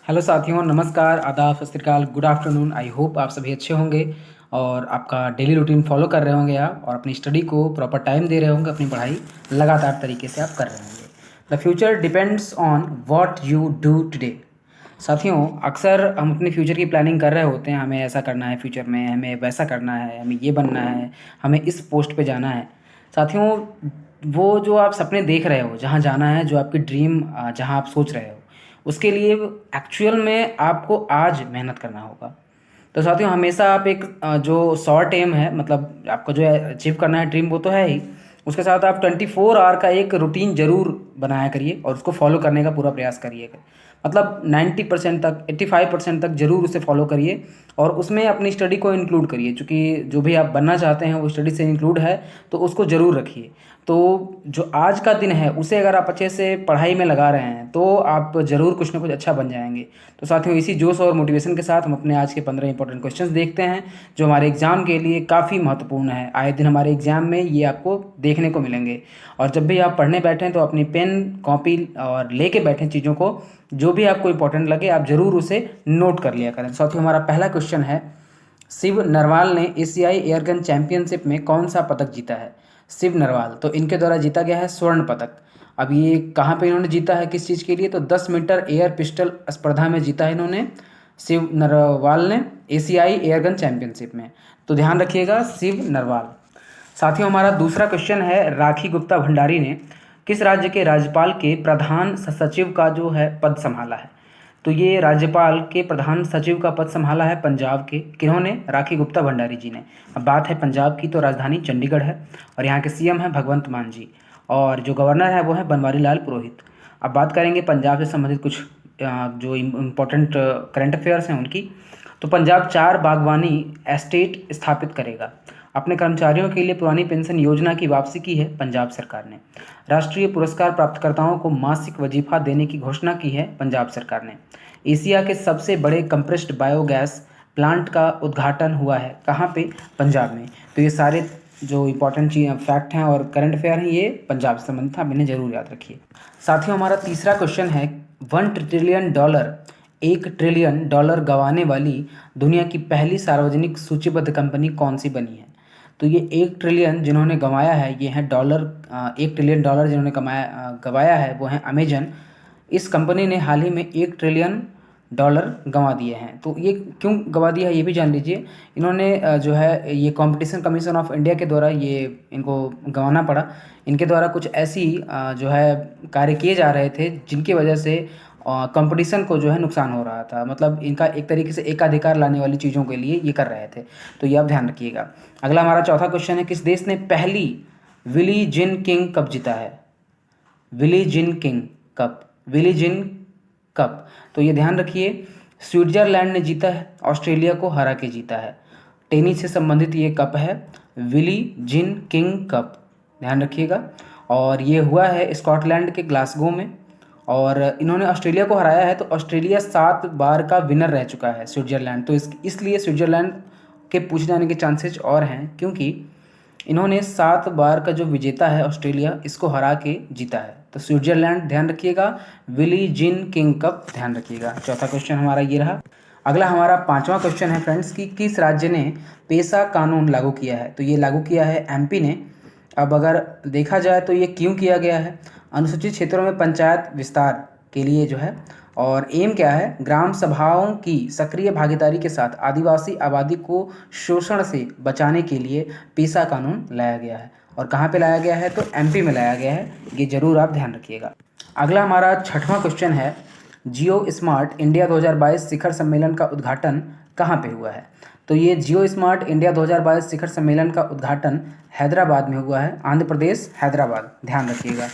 Hello साथियों, नमस्कार, आदाब, सत श्री अकाल, गुड आफ्टरनून। आई होप आप सभी अच्छे होंगे और आपका डेली रूटीन फॉलो कर रहे होंगे आप और अपनी स्टडी को प्रॉपर टाइम दे रहे होंगे, अपनी पढ़ाई लगातार तरीके से आप कर रहे होंगे। The future depends on what you do today. साथियों, अक्सर हम अपने फ्यूचर की प्लानिंग कर रहे होते हैं, हमें ऐसा करना है फ्यूचर में, हमें वैसा करना है, हमें ये बनना है, हमें इस पोस्ट पे जाना है। साथियों, वो जो आप सपने देख रहे हो, जहाँ जाना है, जो आपकी ड्रीम, जहाँ आप सोच रहे हो, उसके लिए एक्चुअल में आपको आज मेहनत करना होगा। तो साथियों, हमेशा आप एक जो शॉर्ट एम है, मतलब आपको जो अचीव करना है ड्रीम, वो तो है ही, उसके साथ आप 24 आवर का एक रूटीन ज़रूर बनाया करिए और उसको फॉलो करने का पूरा प्रयास करिएगा। मतलब 90% तक, 85% तक ज़रूर उसे फॉलो करिए और उसमें अपनी स्टडी को इंक्लूड करिए, क्योंकि जो भी आप बनना चाहते हैं वो स्टडी से इंक्लूड है, तो उसको ज़रूर रखिए। तो जो आज का दिन है उसे अगर आप अच्छे से पढ़ाई में लगा रहे हैं तो आप ज़रूर कुछ ना कुछ अच्छा बन जाएंगे। तो साथियों, इसी जोश और मोटिवेशन के साथ हम अपने आज के 15 इंपॉर्टेंट क्वेश्चंस देखते हैं, जो हमारे एग्ज़ाम के लिए काफ़ी महत्वपूर्ण है। आए दिन हमारे एग्ज़ाम में ये आपको देखने को मिलेंगे। और जब भी आप पढ़ने बैठें तो अपनी पेन कॉपी और लेके बैठें चीज़ों को, जो भी आपको इंपॉर्टेंट लगे आप ज़रूर उसे नोट कर लिया करें। साथियों, हमारा पहला क्वेश्चन है, शिव नरवाल ने एशियाई एयरगन चैंपियनशिप में कौन सा पदक जीता है? शिव नरवाल, तो इनके द्वारा जीता गया है स्वर्ण पदक। अब ये कहाँ पे इन्होंने जीता है, किस चीज़ के लिए? तो 10 मीटर एयर पिस्टल स्पर्धा में जीता है इन्होंने, शिव नरवाल ने, एशियाई एयरगन चैंपियनशिप में। तो ध्यान रखिएगा, शिव नरवाल। साथियों, हमारा दूसरा क्वेश्चन है, राखी गुप्ता भंडारी ने किस राज्य के राज्यपाल के प्रधान सचिव का जो है पद संभाला है? तो ये राज्यपाल के प्रधान सचिव का पद संभाला है पंजाब के, किन्होंने? राखी गुप्ता भंडारी जी ने। अब बात है पंजाब की, तो राजधानी चंडीगढ़ है और यहाँ के सीएम हैं भगवंत मान जी, और जो गवर्नर है वो है बनवारी लाल पुरोहित। अब बात करेंगे पंजाब से संबंधित कुछ जो इम्पोर्टेंट करंट अफेयर्स हैं उनकी। तो पंजाब 4 बागवानी एस्टेट स्थापित करेगा। अपने कर्मचारियों के लिए पुरानी पेंशन योजना की वापसी की है पंजाब सरकार ने। राष्ट्रीय पुरस्कार प्राप्तकर्ताओं को मासिक वजीफा देने की घोषणा की है पंजाब सरकार ने। एशिया के सबसे बड़े कंप्रेस्ड बायोगैस प्लांट का उद्घाटन हुआ है, कहाँ पे? पंजाब में। तो ये सारे जो इंपॉर्टेंट चीज फैक्ट हैं और करंट अफेयर हैं, ये पंजाब से संबंधित हैं, आप इन्हें जरूर याद रखिए। साथियों, हमारा तीसरा क्वेश्चन है, $1 ट्रिलियन, $1 ट्रिलियन गंवाने वाली दुनिया की पहली सार्वजनिक सूचीबद्ध कंपनी कौन सी बनी है? तो ये 1 ट्रिलियन जिन्होंने गंवाया है, ये है डॉलर, $1 ट्रिलियन जिन्होंने गंवाया है वो है अमेजन। इस कंपनी ने हाल ही में $1 ट्रिलियन गंवा दिए हैं। तो ये क्यों गंवा दिया है ये भी जान लीजिए। इन्होंने जो है ये कंपटीशन कमीशन ऑफ इंडिया के द्वारा ये इनको गंवाना पड़ा। इनके द्वारा कुछ ऐसी जो है कार्य किए जा रहे थे जिनकी वजह से कंपटीशन को जो है नुकसान हो रहा था। मतलब इनका एक तरीके से एकाधिकार लाने वाली चीज़ों के लिए ये कर रहे थे। तो ये आप ध्यान रखिएगा। अगला हमारा चौथा क्वेश्चन है, किस देश ने पहली विली जिन किंग कप जीता है? विली जिन किंग कप, विली जिन कप। तो ये ध्यान रखिए, स्विट्जरलैंड ने जीता है, ऑस्ट्रेलिया को हरा के जीता है। टेनिस से संबंधित ये कप है, विली जिन किंग कप, ध्यान रखिएगा। और ये हुआ है स्कॉटलैंड के ग्लासगो में, और इन्होंने ऑस्ट्रेलिया को हराया है। तो ऑस्ट्रेलिया 7 बार का विनर रह चुका है, स्विट्जरलैंड। तो इसलिए स्विट्जरलैंड के पूछे जाने के चांसेस और हैं, क्योंकि इन्होंने 7 बार का जो विजेता है ऑस्ट्रेलिया, इसको हरा के जीता है। तो स्विट्जरलैंड ध्यान रखिएगा, विली जिन किंग कप ध्यान रखिएगा। चौथा क्वेश्चन हमारा ये रहा। अगला हमारा पांचवा क्वेश्चन है फ्रेंड्स, कि किस राज्य ने पेसा कानून लागू किया है? तो ये लागू किया है एमपी ने। अब अगर देखा जाए तो ये क्यों किया गया है? अनुसूचित क्षेत्रों में पंचायत विस्तार के लिए जो है, और एम क्या है? ग्राम सभाओं की सक्रिय भागीदारी के साथ आदिवासी आबादी को शोषण से बचाने के लिए पेसा कानून लाया गया है। और कहाँ पे लाया गया है? तो एमपी में लाया गया है। ये जरूर आप ध्यान रखिएगा। अगला हमारा छठवां क्वेश्चन है, जियो स्मार्ट इंडिया 2022 शिखर सम्मेलन का उद्घाटन कहाँ पे हुआ है? तो ये जियो स्मार्ट इंडिया 2022 शिखर सम्मेलन का उद्घाटन हैदराबाद में हुआ है, आंध्र प्रदेश, हैदराबाद, ध्यान रखिएगा।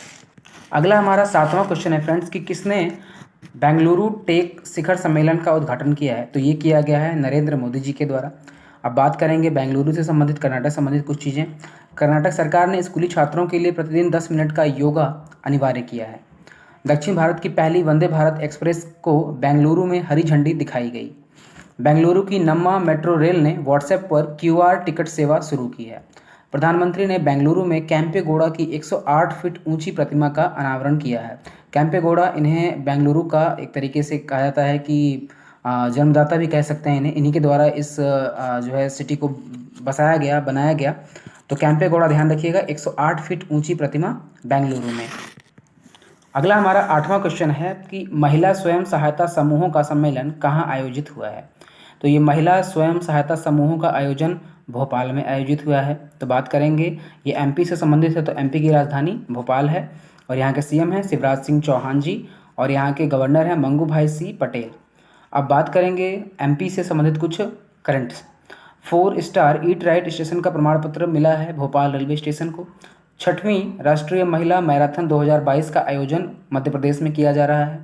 अगला हमारा सातवां क्वेश्चन है फ्रेंड्स, कि किसने बेंगलुरु टेक शिखर सम्मेलन का उद्घाटन किया है? तो ये किया गया है नरेंद्र मोदी जी के द्वारा। अब बात करेंगे बेंगलुरु से संबंधित, कर्नाटक संबंधित कुछ चीज़ें। कर्नाटक सरकार ने स्कूली छात्रों के लिए प्रतिदिन 10 मिनट का योगा अनिवार्य किया है। दक्षिण भारत की पहली वंदे भारत एक्सप्रेस को बेंगलुरु में हरी झंडी दिखाई गई। बेंगलुरु की नम्मा मेट्रो रेल ने व्हाट्सएप पर क्यूआर टिकट सेवा शुरू की है। प्रधानमंत्री ने बेंगलुरु में कैंपेगौड़ा की 108 फीट ऊंची प्रतिमा का अनावरण किया है। कैंपेगौड़ा, इन्हें बेंगलुरु का एक तरीके से कहा जाता है कि जन्मदाता भी कह सकते हैं इन्हें, इन्हीं के द्वारा इस जो है सिटी को बसाया गया, बनाया गया। तो कैंपेगौड़ा ध्यान रखिएगा, 108 फीट ऊंची प्रतिमा बेंगलुरु में। अगला हमारा 8वां क्वेश्चन है कि महिला स्वयं सहायता समूहों का सम्मेलन कहाँ आयोजित हुआ है। तो ये महिला स्वयं सहायता समूहों का आयोजन भोपाल में आयोजित हुआ है। तो बात करेंगे, ये एमपी से संबंधित है, तो एमपी की राजधानी भोपाल है और यहाँ के सीएम हैं शिवराज सिंह चौहान जी और यहाँ के गवर्नर हैं मंगू भाई सी पटेल। अब बात करेंगे एमपी से संबंधित कुछ currents. 4 star eat right station का प्रमाण पत्र मिला है भोपाल रेलवे स्टेशन को। 6वीं राष्ट्रीय महिला मैराथन 2022 का आयोजन मध्य प्रदेश में किया जा रहा है।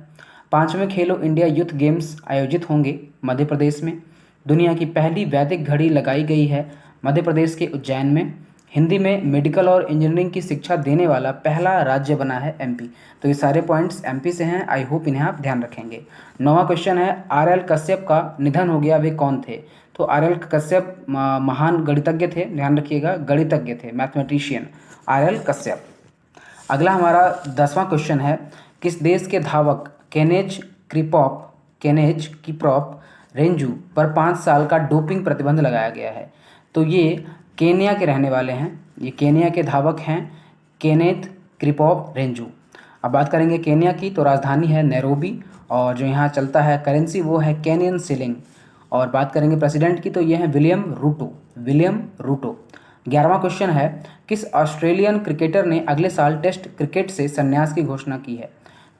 5वें खेलो इंडिया यूथ गेम्स आयोजित होंगे मध्य प्रदेश में। दुनिया की पहली वैदिक घड़ी लगाई गई है मध्य प्रदेश के उज्जैन में। हिंदी में मेडिकल और इंजीनियरिंग की शिक्षा देने वाला पहला राज्य बना है एमपी। तो ये सारे पॉइंट्स एमपी से हैं, आई होप इन्हें आप ध्यान रखेंगे। 9वां क्वेश्चन है, आरएल कश्यप का निधन हो गया, वे कौन थे। तो आरएल कश्यप महान गणितज्ञ थे, ध्यान रखिएगा, गणितज्ञ थे, मैथमेटिशियन आरएल कश्यप। अगला हमारा 10वां क्वेश्चन है, किस देश के धावक केनेज किप्रॉप रेंजू पर 5 साल का डोपिंग प्रतिबंध लगाया गया है। तो ये केन्या के रहने वाले हैं, ये केन्या के धावक हैं केनेथ क्रिपॉप रेंजू। अब बात करेंगे केन्या की, तो राजधानी है नैरोबी और जो यहाँ चलता है करेंसी वो है केनियन शिलिंग। और बात करेंगे प्रेसिडेंट की, तो ये हैं विलियम रूटो। 11वां क्वेश्चन है, किस ऑस्ट्रेलियन क्रिकेटर ने अगले साल टेस्ट क्रिकेट से संन्यास की घोषणा की है।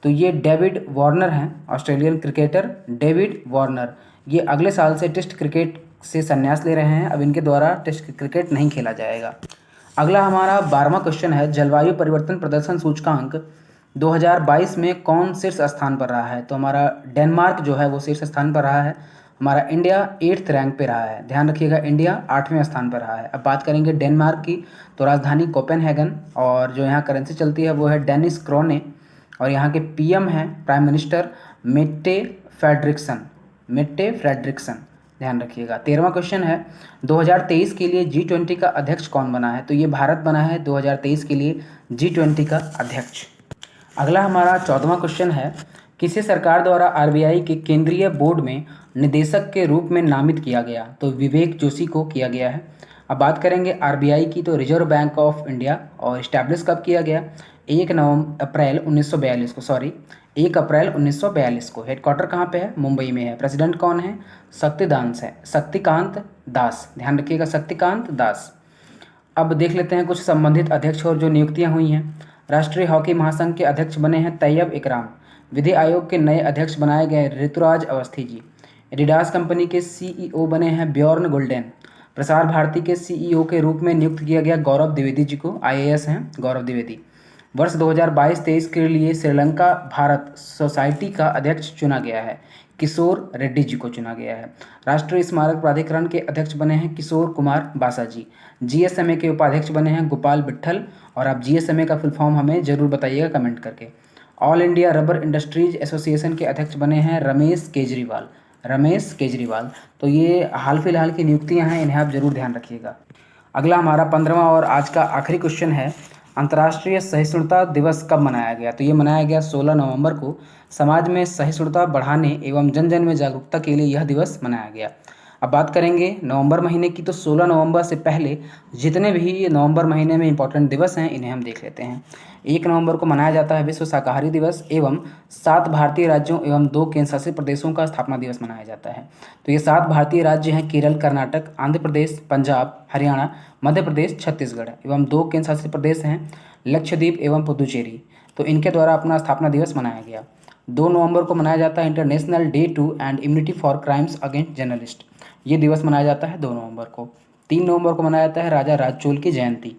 तो ये डेविड वार्नर हैं, ऑस्ट्रेलियन क्रिकेटर डेविड वार्नर। ये अगले साल से टेस्ट क्रिकेट से संन्यास ले रहे हैं, अब इनके द्वारा टेस्ट क्रिकेट नहीं खेला जाएगा। अगला हमारा 12वां क्वेश्चन है, जलवायु परिवर्तन प्रदर्शन सूचकांक 2022 में कौन शीर्ष स्थान पर रहा है। तो हमारा डेनमार्क जो है वो शीर्ष स्थान पर रहा है, हमारा इंडिया 8th रैंक पे रहा है, ध्यान रखिएगा, इंडिया 8वें स्थान पर रहा है। अब बात करेंगे डेनमार्क की, तो राजधानी कोपेनहेगन और जो यहाँ करेंसी चलती है वो है डेनिस क्रोने और यहाँ के पीएम हैं प्राइम मिनिस्टर मेट्टे फ्रेडरिक्सन, ध्यान रखिएगा। 13वां क्वेश्चन है, 2023 के लिए G20 का अध्यक्ष कौन बना है। तो ये भारत बना है 2023 के लिए G20 का अध्यक्ष। अगला हमारा 14वां क्वेश्चन है, किसे सरकार द्वारा आरबीआई के केंद्रीय बोर्ड में निदेशक के रूप में नामित किया गया। तो विवेक जोशी को किया गया है। अब बात करेंगे आरबीआई की, तो रिजर्व बैंक ऑफ इंडिया और इस्टेब्लिश कब किया गया, 1 अप्रैल 1942 को। हेडक्वार्टर कहाँ पे है, मुंबई में है। प्रेसिडेंट कौन है, शक्तिकांत दास, ध्यान रखिएगा, शक्तिकांत दास। अब देख लेते हैं कुछ संबंधित अध्यक्ष और जो नियुक्तियां हुई हैं। राष्ट्रीय हॉकी महासंघ के अध्यक्ष बने हैं तैयब इकराम। विधि आयोग के नए अध्यक्ष बनाए गए ऋतुराज अवस्थी जी। एडिडास कंपनी के सीईओ बने हैं ब्यॉर्न गोल्डेन। प्रसार भारती के सीईओ के रूप में नियुक्त किया गया गौरव द्विवेदी जी को, आईएएस हैं गौरव द्विवेदी। वर्ष 2022-23 के लिए श्रीलंका भारत सोसाइटी का अध्यक्ष चुना गया है, किशोर रेड्डी जी को चुना गया है। राष्ट्रीय स्मारक प्राधिकरण के अध्यक्ष बने हैं किशोर कुमार बासा जी। जीएसएमए के उपाध्यक्ष बने हैं गोपाल विट्ठल और आप जीएसएमए का फुल फॉर्म हमें जरूर बताइएगा कमेंट करके। All India rubber industries association के अध्यक्ष बने हैं रमेश केजरीवाल। तो ये हाल फिलहाल की नियुक्तियां हैं, इन्हें आप जरूर ध्यान रखिएगा। अगला हमारा 15वां और आज का आखिरी क्वेश्चन है, अंतर्राष्ट्रीय सहिष्णुता दिवस कब मनाया गया। तो ये मनाया गया 16 नवंबर को। समाज में सहिष्णुता बढ़ाने एवं जन जन में जागरूकता के लिए यह दिवस मनाया गया। अब बात करेंगे नवंबर महीने की, तो 16 नवंबर से पहले जितने भी नवंबर महीने में इंपॉर्टेंट दिवस हैं इन्हें हम देख लेते हैं। 1 नवंबर को मनाया जाता है विश्व शाकाहारी दिवस एवं 7 भारतीय राज्यों एवं 2 केंद्र शासित प्रदेशों का स्थापना दिवस मनाया जाता है। तो ये 7 भारतीय राज्य हैं केरल, कर्नाटक, आंध्र प्रदेश, पंजाब, हरियाणा, मध्य प्रदेश, छत्तीसगढ़ एवं 2 केंद्र शासित प्रदेश हैं लक्षद्वीप एवं पुदुचेरी। तो इनके द्वारा अपना स्थापना दिवस मनाया गया। 2 नवंबर को मनाया जाता है international day to end immunity for crimes against journalist. ये दिवस मनाया जाता है 2 नवंबर को। 3 नवंबर को मनाया जाता है राजा राजचोल की जयंती।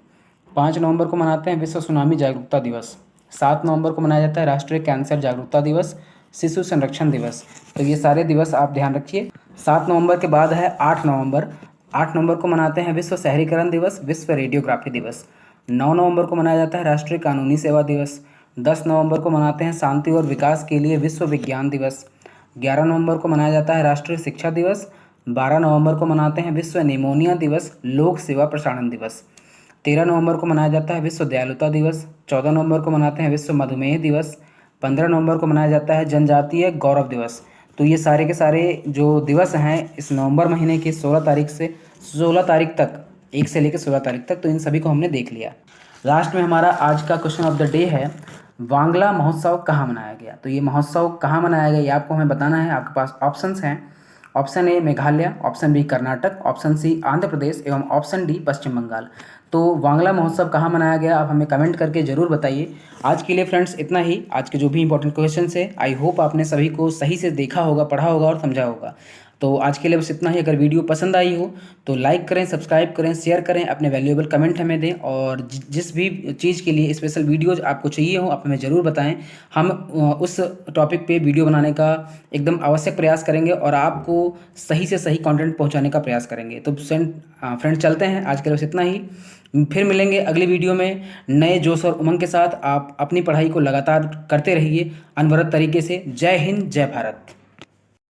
5 नवंबर को मनाते हैं विश्व सुनामी जागरूकता दिवस। 7 नवंबर को मनाया जाता है राष्ट्रीय कैंसर जागरूकता दिवस, शिशु संरक्षण दिवस। तो ये सारे दिवस आप ध्यान रखिए। 7 नवंबर के बाद है 8 नवंबर। 8 नवंबर को मनाते हैं विश्व शहरीकरण दिवस, विश्व रेडियोग्राफी दिवस। 9 नवंबर को मनाया जाता है राष्ट्रीय कानूनी सेवा दिवस। 10 नवंबर को मनाते हैं शांति और विकास के लिए विश्व विज्ञान दिवस। 11 नवंबर को मनाया जाता है राष्ट्रीय शिक्षा दिवस। 12 नवंबर को मनाते हैं विश्व निमोनिया दिवस, लोक सेवा प्रसारण दिवस। 13 नवंबर को मनाया जाता है विश्व दयालुता दिवस। 14 नवंबर को मनाते हैं विश्व मधुमेह दिवस। 15 नवंबर को मनाया जाता है जनजातीय गौरव दिवस। तो ये सारे के सारे जो दिवस हैं इस नवंबर महीने की 16 तारीख तक, 1 से लेकर 16 तारीख तक, तो इन सभी को हमने देख लिया। लास्ट में हमारा आज का क्वेश्चन ऑफ द डे है, वांगला महोत्सव कहाँ मनाया गया। तो ये महोत्सव कहाँ मनाया गया ये आपको हमें बताना है। आपके पास ऑप्शंस हैं, option A Meghalaya, option B Karnataka, option C Andhra Pradesh एवं ऑप्शन डी पश्चिम बंगाल। तो वांगला महोत्सव कहाँ मनाया गया आप हमें कमेंट करके ज़रूर बताइए। आज के लिए फ्रेंड्स इतना ही। आज के जो भी इंपॉर्टेंट क्वेश्चन है आई होप आपने सभी को सही से देखा होगा, पढ़ा होगा और समझा होगा। तो आज के लिए बस इतना ही। अगर वीडियो पसंद आई हो तो लाइक करें, सब्सक्राइब करें, शेयर करें, अपने वैल्यूएबल कमेंट हमें दें, और जिस भी चीज़ के लिए स्पेशल वीडियोज आपको चाहिए हो आप हमें ज़रूर बताएं। हम उस टॉपिक पे वीडियो बनाने का एकदम आवश्यक प्रयास करेंगे और आपको सही से सही कंटेंट पहुंचाने का प्रयास करेंगे। तो फ्रेंड चलते हैं, आज के लिए बस इतना ही। फिर मिलेंगे अगली वीडियो में नए जोश और उमंग के साथ। आप अपनी पढ़ाई को लगातार करते रहिए अनवरत तरीके से। जय हिंद, जय भारत।